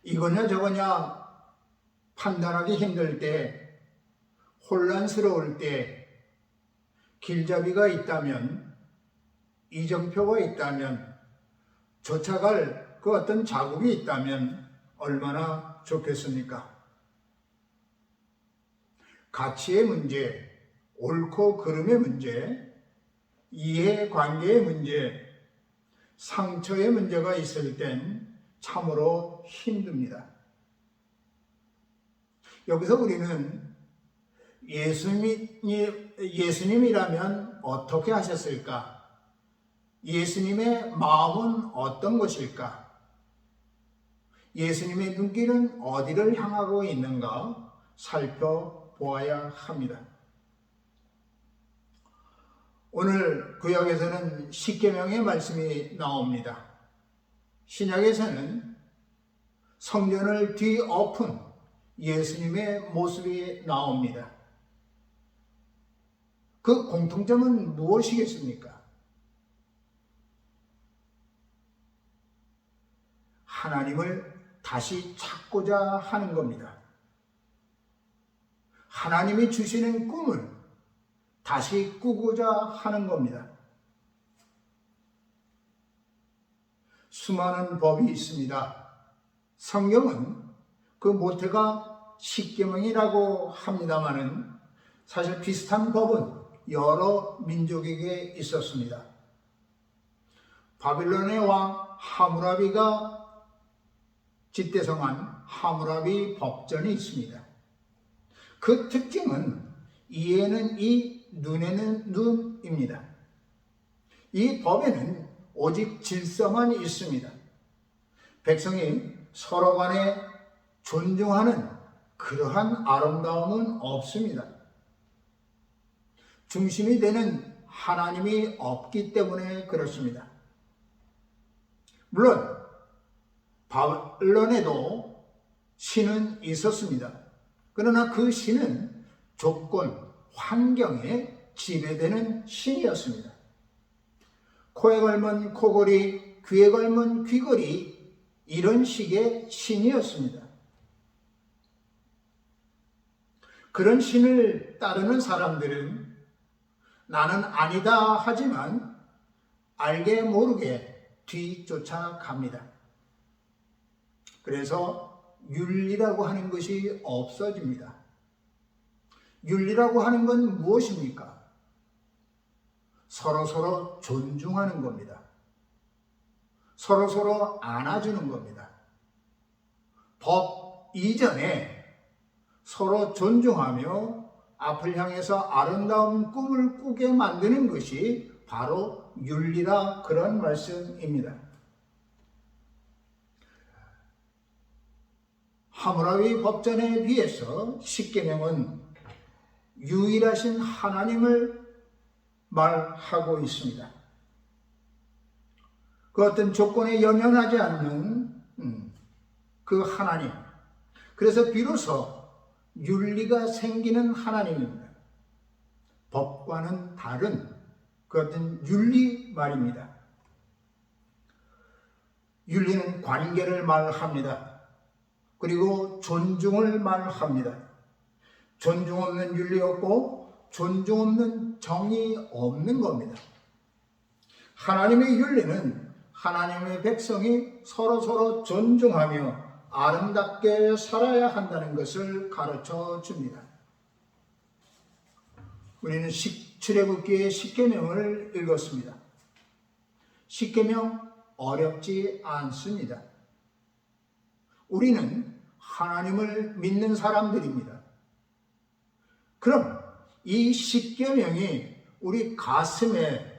이거냐 저거냐 판단하기 힘들 때, 혼란스러울 때, 길잡이가 있다면, 이정표가 있다면, 쫓아갈 그 어떤 자국이 있다면 얼마나 좋겠습니까? 가치의 문제, 옳고 그름의 문제, 이해관계의 문제, 상처의 문제가 있을 땐 참으로 힘듭니다. 여기서 우리는 예수님이라면 어떻게 하셨을까? 예수님의 마음은 어떤 것일까? 예수님의 눈길은 어디를 향하고 있는가 살펴보아야 합니다. 오늘 구약에서는 십계명의 말씀이 나옵니다. 신약에서는 성전을 뒤엎은 예수님의 모습이 나옵니다. 그 공통점은 무엇이겠습니까? 하나님을 다시 찾고자 하는 겁니다. 하나님이 주시는 꿈을 다시 꾸고자 하는 겁니다. 수많은 법이 있습니다. 성경은 그 모태가 십계명이라고 합니다마는 사실 비슷한 법은 여러 민족에게 있었습니다. 바빌론의 왕 하무라비가 집대성한 하무라비 법전이 있습니다. 그 특징은 이에는 이, 눈에는 눈입니다. 이 법에는 오직 질서만 있습니다. 백성이 서로 간에 존중하는 그러한 아름다움은 없습니다. 중심이 되는 하나님이 없기 때문에 그렇습니다. 물론 바벨론에도 신은 있었습니다. 그러나 그 신은 조건, 환경에 지배되는 신이었습니다. 코에 걸면 코걸이, 귀에 걸면 귀걸이, 이런 식의 신이었습니다. 그런 신을 따르는 사람들은 나는 아니다 하지만 알게 모르게 뒤쫓아갑니다. 그래서 윤리라고 하는 것이 없어집니다. 윤리라고 하는 건 무엇입니까? 서로서로 존중하는 겁니다. 서로서로 안아주는 겁니다. 법 이전에 서로 존중하며 앞을 향해서 아름다운 꿈을 꾸게 만드는 것이 바로 윤리라, 그런 말씀입니다. 하무라비 법전에 비해서 십계명은 유일하신 하나님을 말하고 있습니다. 그 어떤 조건에 연연하지 않는 그 하나님. 그래서 비로소 윤리가 생기는 하나님입니다. 법과는 다른 그 어떤 윤리 말입니다. 윤리는 관계를 말합니다. 그리고 존중을 말합니다. 존중 없는 윤리 없고 존중 없는 정이 없는 겁니다. 하나님의 윤리는 하나님의 백성이 서로서로 존중하며 아름답게 살아야 한다는 것을 가르쳐 줍니다. 우리는 출애굽기의 십계명을 읽었습니다. 십계명 어렵지 않습니다. 우리는 하나님을 믿는 사람들입니다. 그럼 이 십계명이 우리 가슴에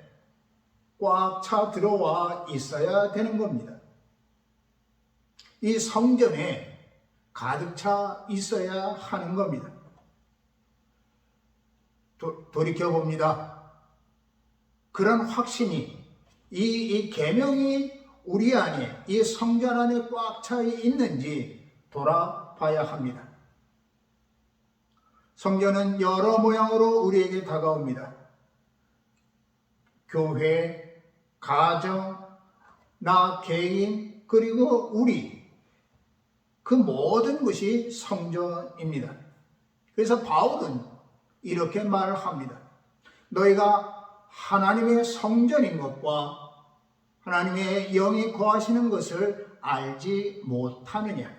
꽉 차 들어와 있어야 되는 겁니다. 이 성전에 가득 차 있어야 하는 겁니다. 돌이켜봅니다. 그런 확신이, 이 계명이 우리 안에, 이 성전 안에 꽉 차 있는지 돌아봐야 합니다. 성전은 여러 모양으로 우리에게 다가옵니다. 교회, 가정, 나 개인, 그리고 우리, 그 모든 것이 성전입니다. 그래서 바울은 이렇게 말을 합니다. 너희가 하나님의 성전인 것과 하나님의 영이 거하시는 것을 알지 못하느냐.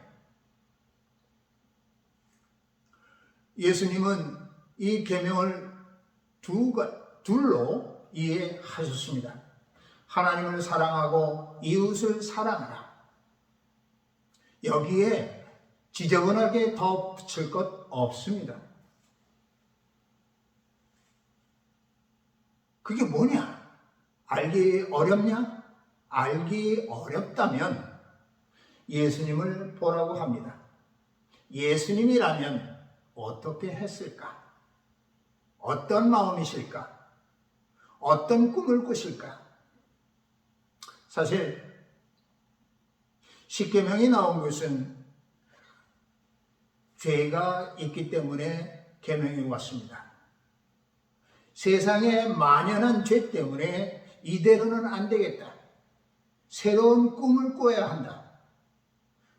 예수님은 이 계명을 둘로 이해하셨습니다. 하나님을 사랑하고 이웃을 사랑하라. 여기에 지저분하게 더 붙일 것 없습니다. 그게 뭐냐? 알기 어렵냐? 알기 어렵다면 예수님을 보라고 합니다. 예수님이라면 어떻게 했을까? 어떤 마음이실까? 어떤 꿈을 꾸실까? 사실 십계명이 나온 것은 죄가 있기 때문에 계명이 왔습니다. 세상에 만연한 죄 때문에 이대로는 안 되겠다. 새로운 꿈을 꿔야 한다.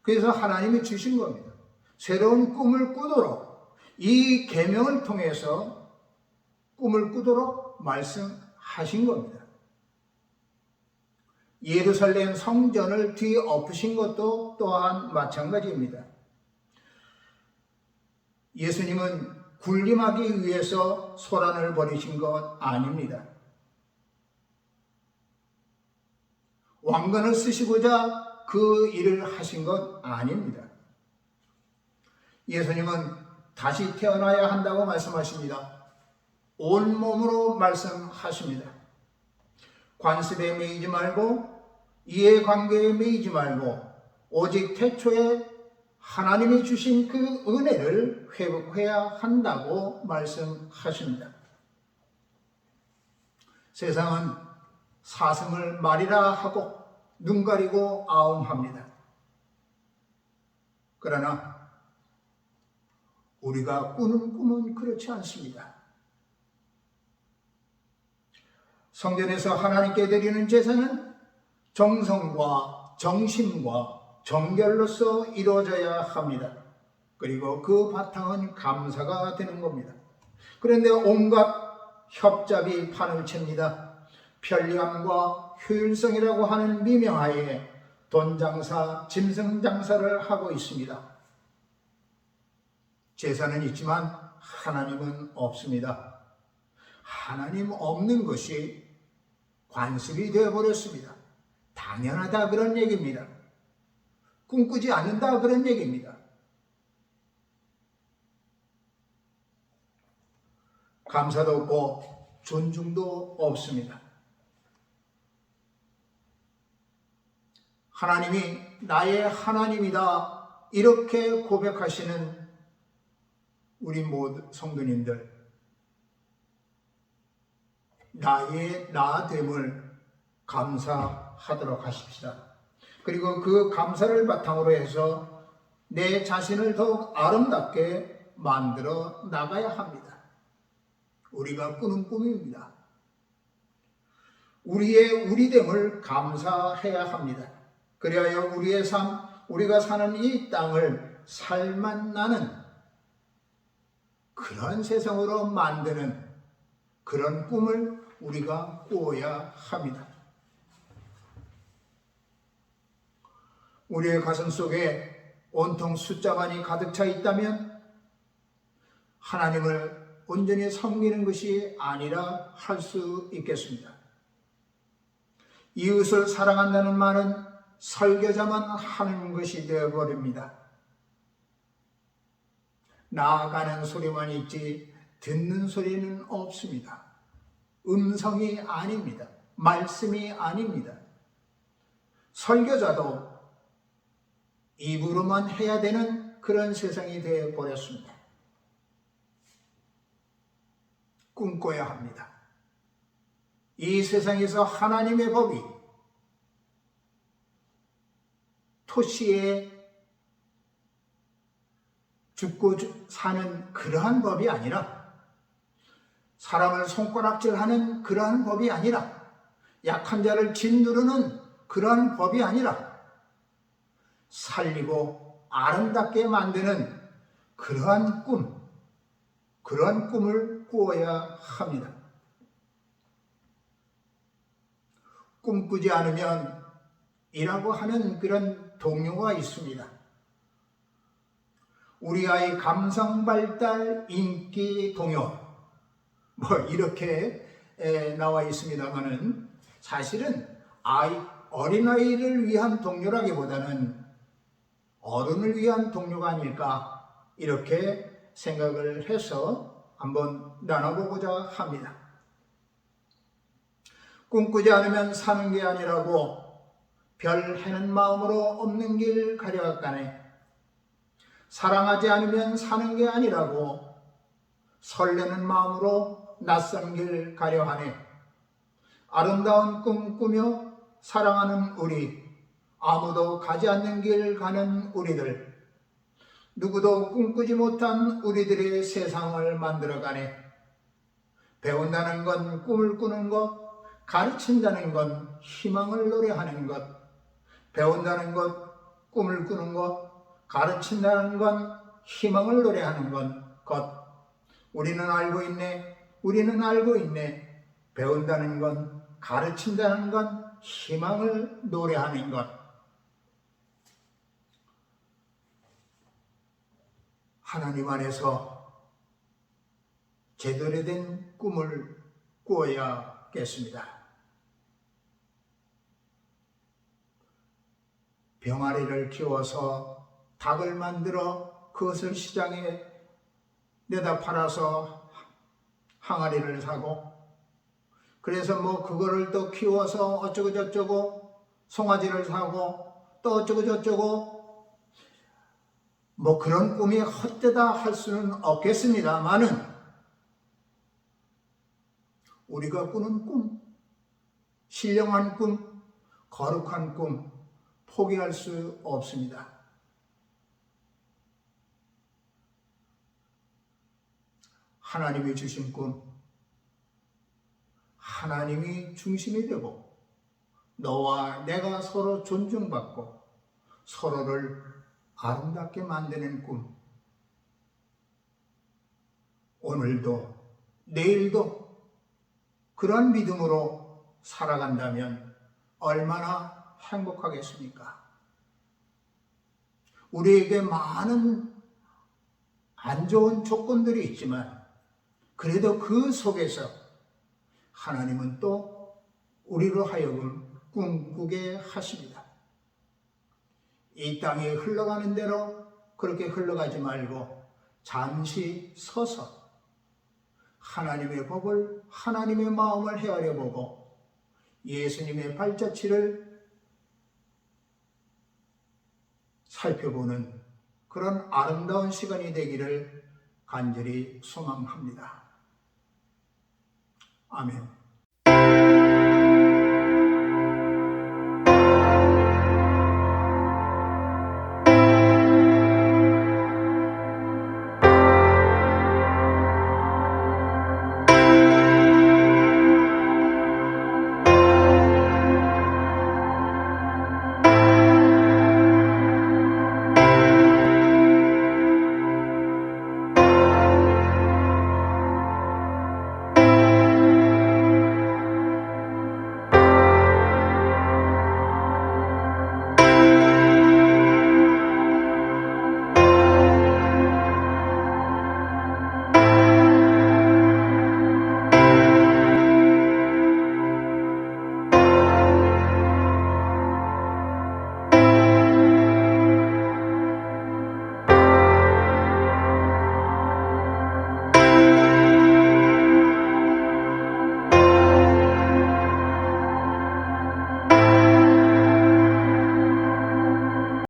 그래서 하나님이 주신 겁니다. 새로운 꿈을 꾸도록 이 계명을 통해서 꿈을 꾸도록 말씀하신 겁니다. 예루살렘 성전을 뒤엎으신 것도 또한 마찬가지입니다. 예수님은 군림하기 위해서 소란을 벌이신 것 아닙니다. 왕관을 쓰시고자 그 일을 하신 것 아닙니다. 예수님은 다시 태어나야 한다고 말씀하십니다. 온몸으로 말씀하십니다. 관습에 매이지 말고 이해관계에 매이지 말고 오직 태초에 하나님이 주신 그 은혜를 회복해야 한다고 말씀하십니다. 세상은 사슴을 말이라 하고 눈 가리고 아웅합니다. 그러나 우리가 꾸는 꿈은 그렇지 않습니다. 성전에서 하나님께 드리는 제사는 정성과 정심과 정결로서 이루어져야 합니다. 그리고 그 바탕은 감사가 되는 겁니다. 그런데 온갖 협잡이 판을 칩니다. 편리함과 효율성이라고 하는 미명하에 돈장사, 짐승장사를 하고 있습니다. 제사는 있지만 하나님은 없습니다. 하나님 없는 것이 관습이 되어버렸습니다. 당연하다 그런 얘기입니다. 꿈꾸지 않는다 그런 얘기입니다. 감사도 없고 존중도 없습니다. 하나님이 나의 하나님이다 이렇게 고백하시는 우리 모두 성도님들, 나의 나됨을 감사하도록 하십시다. 그리고 그 감사를 바탕으로 해서 내 자신을 더욱 아름답게 만들어 나가야 합니다. 우리가 꾸는 꿈입니다. 우리의 우리됨을 감사해야 합니다. 그리하여 우리의 삶, 우리가 사는 이 땅을 살만 나는 그런 세상으로 만드는 그런 꿈을 우리가 꾸어야 합니다. 우리의 가슴 속에 온통 숫자만이 가득 차 있다면 하나님을 온전히 섬기는 것이 아니라 할 수 있겠습니다. 이웃을 사랑한다는 말은 설교자만 하는 것이 되어버립니다. 나아가는 소리만 있지 듣는 소리는 없습니다. 음성이 아닙니다. 말씀이 아닙니다. 설교자도 입으로만 해야 되는 그런 세상이 되어버렸습니다. 꿈꿔야 합니다. 이 세상에서 하나님의 법이 토시에 죽고 사는 그러한 법이 아니라, 사람을 손가락질하는 그러한 법이 아니라, 약한 자를 짓누르는 그러한 법이 아니라, 살리고 아름답게 만드는 그러한 꿈을 꾸어야 합니다. 꿈꾸지 않으면 이라고 하는 그런 동요가 있습니다. 우리 아이 감성 발달 인기 동요 이렇게 나와 있습니다만은 사실은 어린아이를 위한 동요라기보다는 어른을 위한 동요가 아닐까 이렇게 생각을 해서 한번 나눠보고자 합니다. 꿈꾸지 않으면 사는 게 아니라고 별 해는 마음으로 없는 길 가려가네. 사랑하지 않으면 사는 게 아니라고 설레는 마음으로 낯선 길 가려하네. 아름다운 꿈 꾸며 사랑하는 우리, 아무도 가지 않는 길 가는 우리들, 누구도 꿈꾸지 못한 우리들의 세상을 만들어가네. 배운다는 건 꿈을 꾸는 것, 가르친다는 건 희망을 노래하는 것, 배운다는 것, 꿈을 꾸는 것, 가르친다는 건 희망을 노래하는 것. 우리는 알고 있네. 배운다는 건, 가르친다는 건 희망을 노래하는 것. 하나님 안에서 제대로 된 꿈을 꾸어야겠습니다. 병아리를 키워서 닭을 만들어 그것을 시장에 내다 팔아서 항아리를 사고, 그래서 그거를 또 키워서 어쩌고 저쩌고 송아지를 사고 또 어쩌고 저쩌고 그런 꿈이 헛되다 할 수는 없겠습니다만은 우리가 꾸는 꿈, 신령한 꿈, 거룩한 꿈 포기할 수 없습니다. 하나님이 주신 꿈, 하나님이 중심이 되고 너와 내가 서로 존중받고 서로를 아름답게 만드는 꿈, 오늘도 내일도 그런 믿음으로 살아간다면 얼마나 행복하겠습니까? 우리에게 많은 안 좋은 조건들이 있지만 그래도 그 속에서 하나님은 또 우리로 하여금 꿈꾸게 하십니다. 이 땅에 흘러가는 대로 그렇게 흘러가지 말고 잠시 서서 하나님의 법을, 하나님의 마음을 헤아려 보고 예수님의 발자취를 살펴보는 그런 아름다운 시간이 되기를 간절히 소망합니다. 아멘.